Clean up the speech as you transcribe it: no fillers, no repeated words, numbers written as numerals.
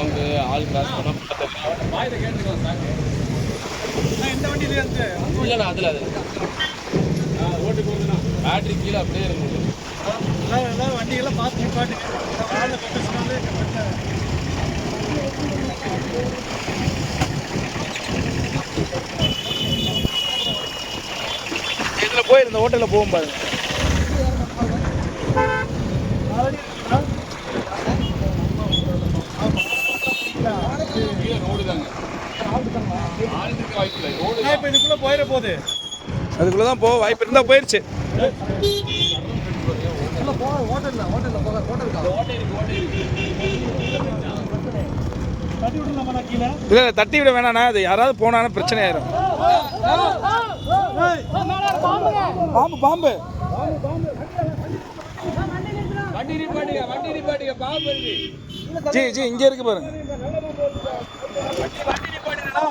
Long ஆள் cross பண்ணால் எந்த வண்டியிலே இருந்து இல்லைண்ணா அதில் ஓட்டுக்கு வருதுண்ணா பேட்ரி கீழே அப்படியே இருந்தது. எல்லாம் வண்டியெல்லாம் பார்த்து நிப்பாட்டு காலில் கொட்டுச்சுனாலே இதில் போய் இந்த ஹோட்டலில் போகும் பாருங்க. ரோடு தாங்க வாய்ப்பு இல்லை. ரோடு இப்போ இதுக்குள்ளே போயிட போகுது. அதுக்குள்ளே தான் போக வாய்ப்பு இருந்தால் போயிடுச்சு. தட்டி விடலாமா கீழே? இல்லை தட்டி விட வேணாண்ணா, அது யாராவது போனாலும் பிரச்சனை ஆயிரும். பாம்பு பாம்பு வண்டி நிப்பாட்டிங்க பாம்பு இருக்கு. ஜி இங்கே இருக்கு பாருங்க. வண்டி நிப்பாட்டினா